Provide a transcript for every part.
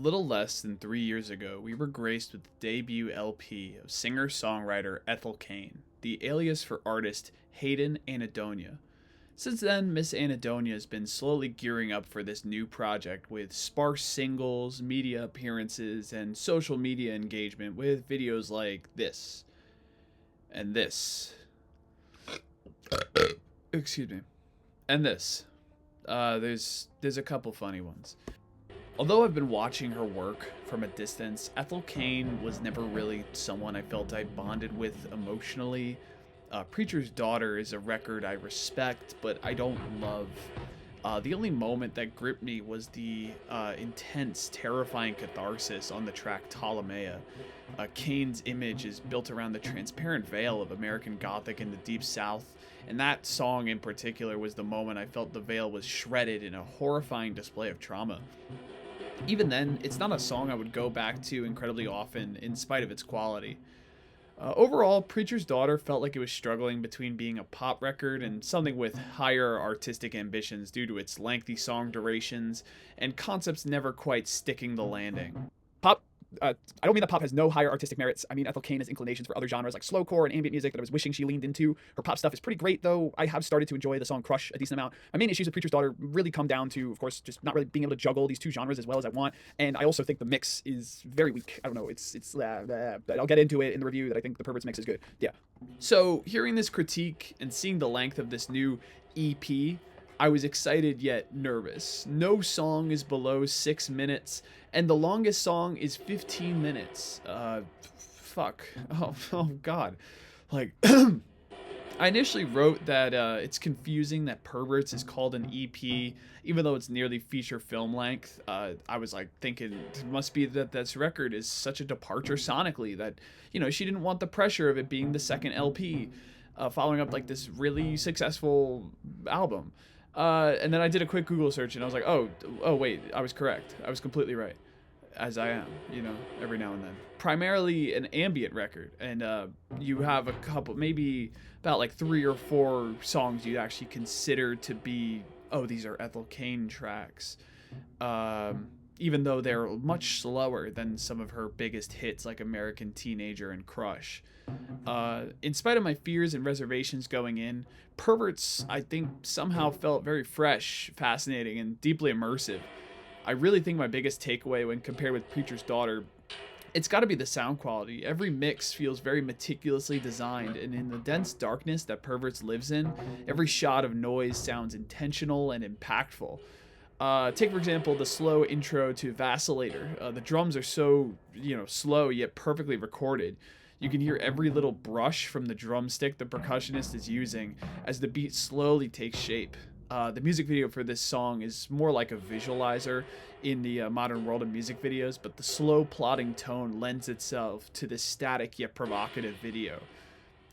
little less than 3 years ago, we were graced with the debut LP of singer-songwriter Ethel Cain, the alias for artist Hayden Anadonia. Since then, Miss Anadonia has been slowly gearing up for this new project with sparse singles, media appearances, and social media engagement with videos like this. And this. Excuse me. And this. There's a couple funny ones. Although I've been watching her work from a distance, Ethel Cain was never really someone I felt I bonded with emotionally. Preacher's Daughter is a record I respect, but I don't love. The only moment that gripped me was the intense, terrifying catharsis on the track Ptolemea. Cain's image is built around the transparent veil of American Gothic in the Deep South, and that song in particular was the moment I felt the veil was shredded in a horrifying display of trauma. Even then, it's not a song I would go back to incredibly often, in spite of its quality. Overall, Preacher's Daughter felt like it was struggling between being a pop record and something with higher artistic ambitions due to its lengthy song durations and concepts never quite sticking the landing. Pop, I don't mean that pop has no higher artistic merits. I mean Ethel Cain has inclinations for other genres like slowcore and ambient music that I was wishing she leaned into. Her pop stuff is pretty great, though. I have started to enjoy the song Crush a decent amount. My main issues with Preacher's Daughter really come down to, of course, just not really being able to juggle these two genres as well as I want. And I also think the mix is very weak. I don't know. I'll get into it in the review that I think the Perverts mix is good. Yeah. So, hearing this critique and seeing the length of this new EP, I was excited yet nervous. No song is below 6 minutes, and the longest song is 15 minutes. Fuck. Oh God. Like, I initially wrote that it's confusing that Perverts is called an EP, even though it's nearly feature film length. I was like thinking it must be that this record is such a departure sonically that, she didn't want the pressure of it being the second LP, following up like this really successful album. And then I did a quick Google search and I was like, oh wait, I was correct. I was completely right. As I am, every now and then. Primarily an ambient record, and you have a couple, maybe about like 3 or 4 songs you'd actually consider to be, these are Ethel Cain tracks. Even though they're much slower than some of her biggest hits like American Teenager and Crush. In spite of my fears and reservations going in, Perverts, I think, somehow felt very fresh, fascinating, and deeply immersive. I really think my biggest takeaway when compared with Preacher's Daughter, it's got to be the sound quality. Every mix feels very meticulously designed, and in the dense darkness that Perverts lives in, every shot of noise sounds intentional and impactful. Take, for example, the slow intro to Vacillator. The drums are so, slow yet perfectly recorded. You can hear every little brush from the drumstick the percussionist is using as the beat slowly takes shape. The music video for this song is more like a visualizer in the modern world of music videos, but the slow plodding tone lends itself to this static yet provocative video.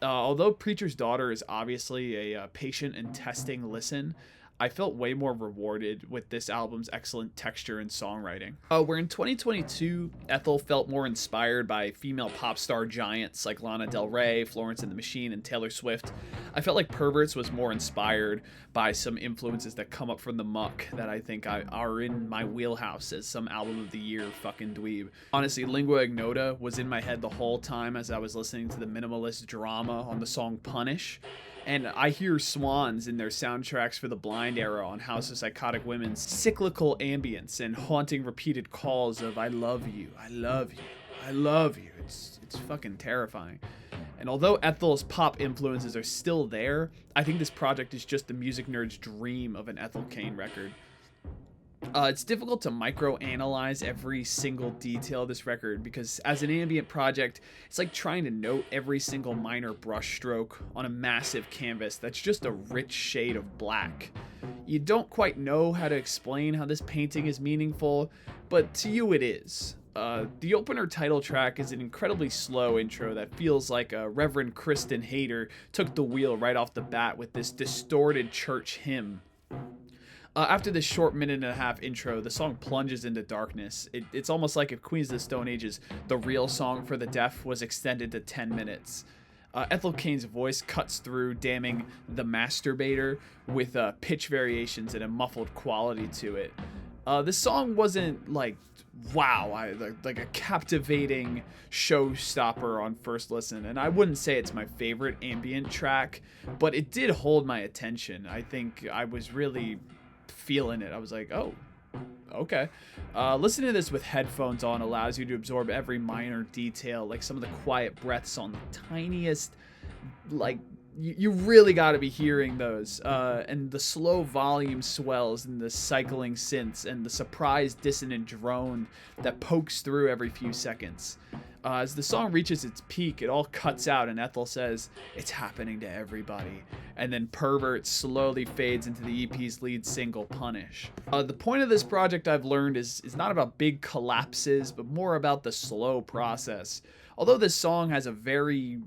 Although Preacher's Daughter is obviously a patient and testing listen, I felt way more rewarded with this album's excellent texture and songwriting. Where in 2022, Ethel felt more inspired by female pop star giants like Lana Del Rey, Florence and the Machine, and Taylor Swift, I felt like Perverts was more inspired by some influences that come up from the muck that I think are in my wheelhouse as some album of the year fucking dweeb. Honestly, Lingua Ignota was in my head the whole time as I was listening to the minimalist drama on the song Punish. And I hear swans in their soundtracks for the Blind era on House of Psychotic Women's cyclical ambience and haunting repeated calls of I love you, I love you, I love you. It's fucking terrifying. And although Ethel's pop influences are still there, I think this project is just the music nerd's dream of an Ethel Cain record. It's difficult to micro-analyze every single detail of this record because as an ambient project, it's like trying to note every single minor brushstroke on a massive canvas that's just a rich shade of black. You don't quite know how to explain how this painting is meaningful, but to you it is. The opener title track is an incredibly slow intro that feels like a Reverend Kristen Hayter took the wheel right off the bat with this distorted church hymn. After this short minute and a half intro, the song plunges into darkness. It's almost like if Queens of the Stone Age's The Real Song for the Deaf was extended to 10 minutes. Ethel Cain's voice cuts through, damning The Masturbator with pitch variations and a muffled quality to it. This song wasn't like, wow, like a captivating showstopper on first listen, and I wouldn't say it's my favorite ambient track, but it did hold my attention. I think I was really feeling it. I was like, oh, okay. Listening to this with headphones on allows you to absorb every minor detail, like some of the quiet breaths on the tiniest, like, you really got to be hearing those, and the slow volume swells and the cycling synths and the surprise dissonant drone that pokes through every few seconds. As the song reaches its peak, it all cuts out and Ethel says, "It's happening to everybody." And then Perverts slowly fades into the EP's lead single, Punish. The point of this project, I've learned, is not about big collapses, but more about the slow process. Although this song has a very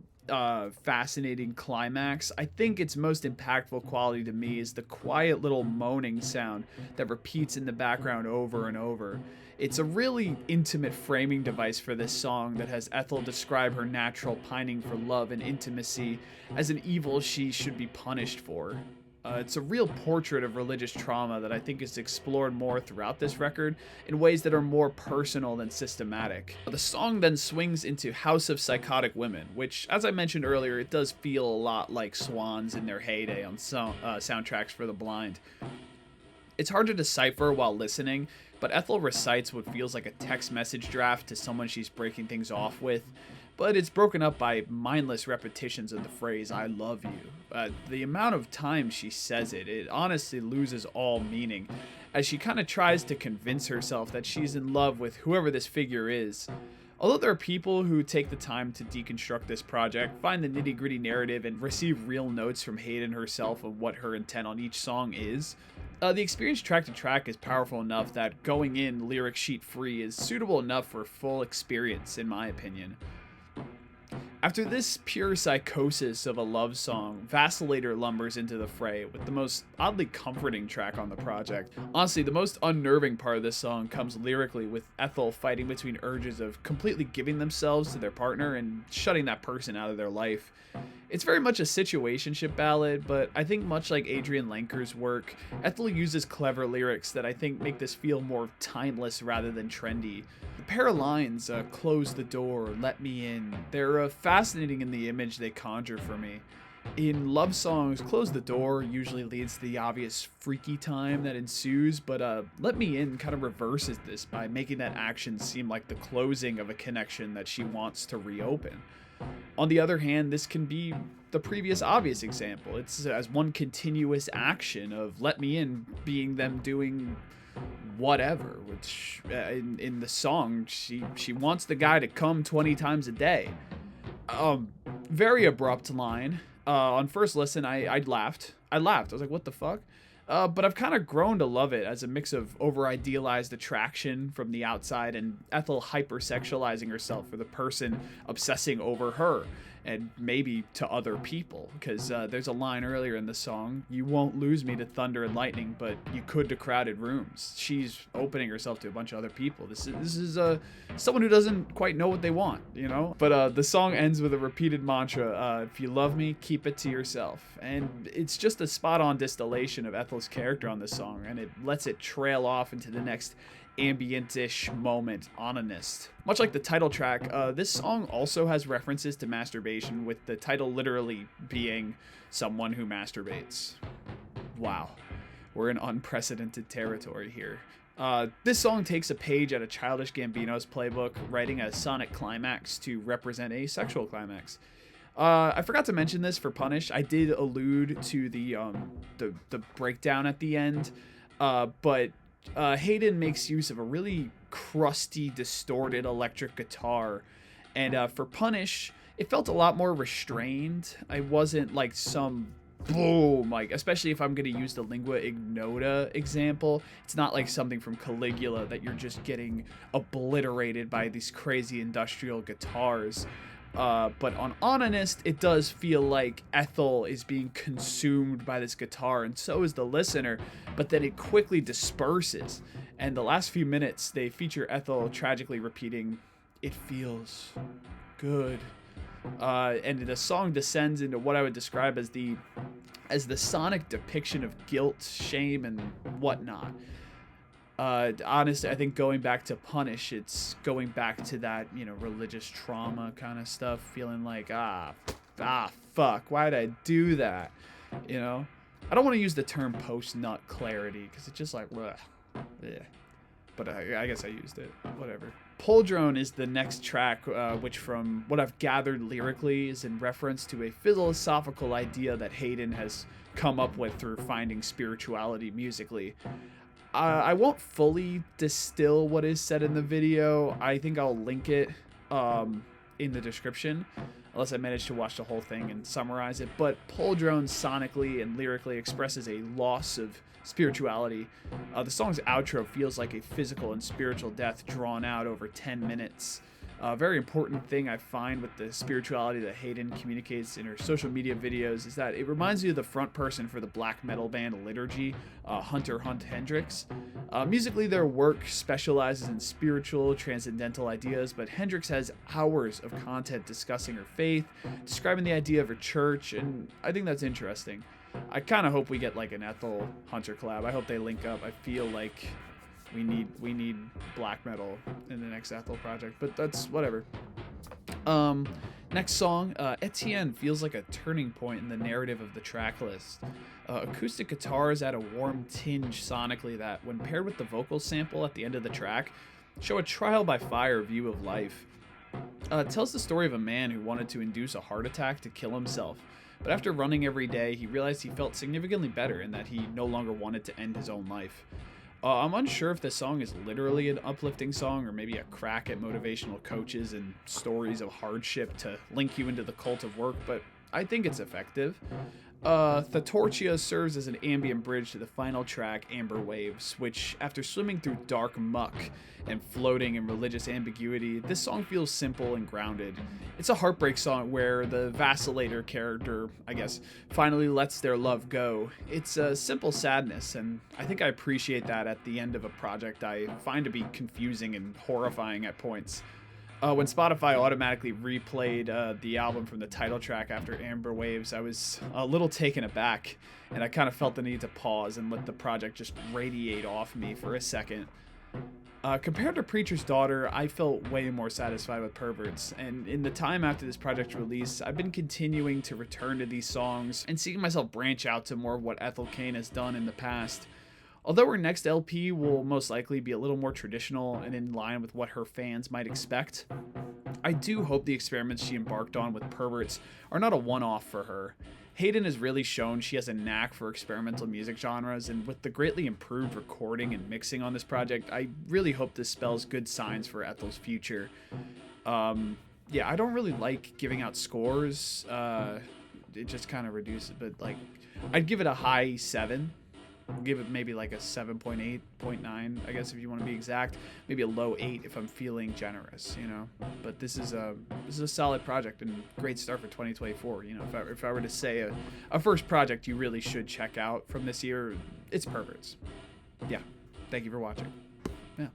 fascinating climax, I think its most impactful quality to me is the quiet little moaning sound that repeats in the background over and over. It's a really intimate framing device for this song that has Ethel describe her natural pining for love and intimacy as an evil she should be punished for. It's a real portrait of religious trauma that I think is explored more throughout this record in ways that are more personal than systematic. The song then swings into House of Psychotic Women, which, as I mentioned earlier, it does feel a lot like Swans in their heyday on soundtracks for the blind. It's hard to decipher while listening, but Ethel recites what feels like a text message draft to someone she's breaking things off with, but it's broken up by mindless repetitions of the phrase, "I love you." The amount of time she says it honestly loses all meaning, as she kind of tries to convince herself that she's in love with whoever this figure is. Although there are people who take the time to deconstruct this project, find the nitty-gritty narrative, and receive real notes from Hayden herself of what her intent on each song is, the experience track to track is powerful enough that going in lyric sheet free is suitable enough for full experience, in my opinion. After this pure psychosis of a love song, Vacillator lumbers into the fray with the most oddly comforting track on the project. Honestly, the most unnerving part of this song comes lyrically, with Ethel fighting between urges of completely giving themselves to their partner and shutting that person out of their life. It's very much a situationship ballad, but I think much like Adrian Lenker's work, Ethel uses clever lyrics that I think make this feel more timeless rather than trendy. The pair of lines, "close the door, let me in," they're fascinating in the image they conjure for me. In love songs, "close the door" usually leads to the obvious freaky time that ensues, but "let me in" kind of reverses this by making that action seem like the closing of a connection that she wants to reopen. On the other hand, this can be the previous obvious example. It's as one continuous action of "let me in" being them doing whatever, which in the song she wants the guy to come 20 times a day. Very abrupt line. On first listen, I laughed. I was like, what the fuck? But I've kind of grown to love it as a mix of over-idealized attraction from the outside and Ethel hypersexualizing herself for the person obsessing over her, and maybe to other people, because there's a line earlier in the song, "You won't lose me to thunder and lightning, but you could to crowded rooms." She's opening herself to a bunch of other people. This is someone who doesn't quite know what they want, you know? But the song ends with a repeated mantra, "If you love me, keep it to yourself." And it's just a spot-on distillation of Ethel's character on this song, and it lets it trail off into the next ambient-ish moment, Onanist. Much like the title track, this song also has references to masturbation, with the title literally being "someone who masturbates." Wow, we're in unprecedented territory here. This song takes a page out of Childish Gambino's playbook, writing a sonic climax to represent a sexual climax. I forgot to mention this for Punish. I did allude to the breakdown at the end, but Hayden makes use of a really crusty, distorted electric guitar, and for Punish, it felt a lot more restrained. I wasn't like some boom, like, especially if I'm going to use the lingua ignota example, it's not like something from Caligula that you're just getting obliterated by these crazy industrial guitars. But on Onanist, it does feel like Ethel is being consumed by this guitar, and so is the listener, but then it quickly disperses. And the last few minutes, they feature Ethel tragically repeating, "It feels good." And the song descends into what I would describe as the sonic depiction of guilt, shame, and whatnot. Honestly, I think going back to Punish, it's going back to that, religious trauma kind of stuff, feeling like, fuck, why did I do that? You know? I don't want to use the term post-nut clarity, because it's just like, ugh, yeah. But I guess I used it. Whatever. Pole Drone is the next track, which from what I've gathered lyrically is in reference to a philosophical idea that Hayden has come up with through finding spirituality musically. I won't fully distill what is said in the video. I think I'll link it in the description, unless I manage to watch the whole thing and summarize it. But Pole Drone sonically and lyrically expresses a loss of spirituality. The song's outro feels like a physical and spiritual death drawn out over 10 minutes. A very important thing I find with the spirituality that Hayden communicates in her social media videos is that it reminds me of the front person for the black metal band Liturgy, Hunter Hunt Hendrix. Musically, their work specializes in spiritual, transcendental ideas, but Hendrix has hours of content discussing her faith, describing the idea of her church, and I think that's interesting. I kind of hope we get like an Ethel Hunter collab. I hope they link up. I feel like we need black metal in the next Ethel project, but that's whatever. Next song, Etienne feels like a turning point in the narrative of the track list. Acoustic guitars add a warm tinge sonically that, when paired with the vocal sample at the end of the track, show a trial by fire view of life. It tells the story of a man who wanted to induce a heart attack to kill himself, but after running every day, he realized he felt significantly better and that he no longer wanted to end his own life. I'm unsure if this song is literally an uplifting song or maybe a crack at motivational coaches and stories of hardship to link you into the cult of work, but I think it's effective. Thetortia serves as an ambient bridge to the final track, Amber Waves, which, after swimming through dark muck and floating in religious ambiguity, this song feels simple and grounded. It's a heartbreak song where the vacillator character, I guess, finally lets their love go. It's a simple sadness, and I think I appreciate that at the end of a project I find to be confusing and horrifying at points. When Spotify automatically replayed the album from the title track after Amber Waves, I was a little taken aback, and I kind of felt the need to pause and let the project just radiate off me for a second. Compared to Preacher's Daughter, I felt way more satisfied with Perverts, and in the time after this project's release, I've been continuing to return to these songs and seeing myself branch out to more of what Ethel Cain has done in the past. Although her next LP will most likely be a little more traditional and in line with what her fans might expect, I do hope the experiments she embarked on with Perverts are not a one-off for her. Hayden has really shown she has a knack for experimental music genres, and with the greatly improved recording and mixing on this project, I really hope this spells good signs for Ethel's future. Yeah, I don't really like giving out scores. It just kind of reduces, but like, I'd give it a high 7. I'll give it maybe like a 7.8, 0.9, I guess, if you want to be exact. Maybe a low 8 if I'm feeling generous, But this is a solid project and great start for 2024. If I were to say a first project you really should check out from this year, it's Perverts. Yeah. Thank you for watching. Yeah.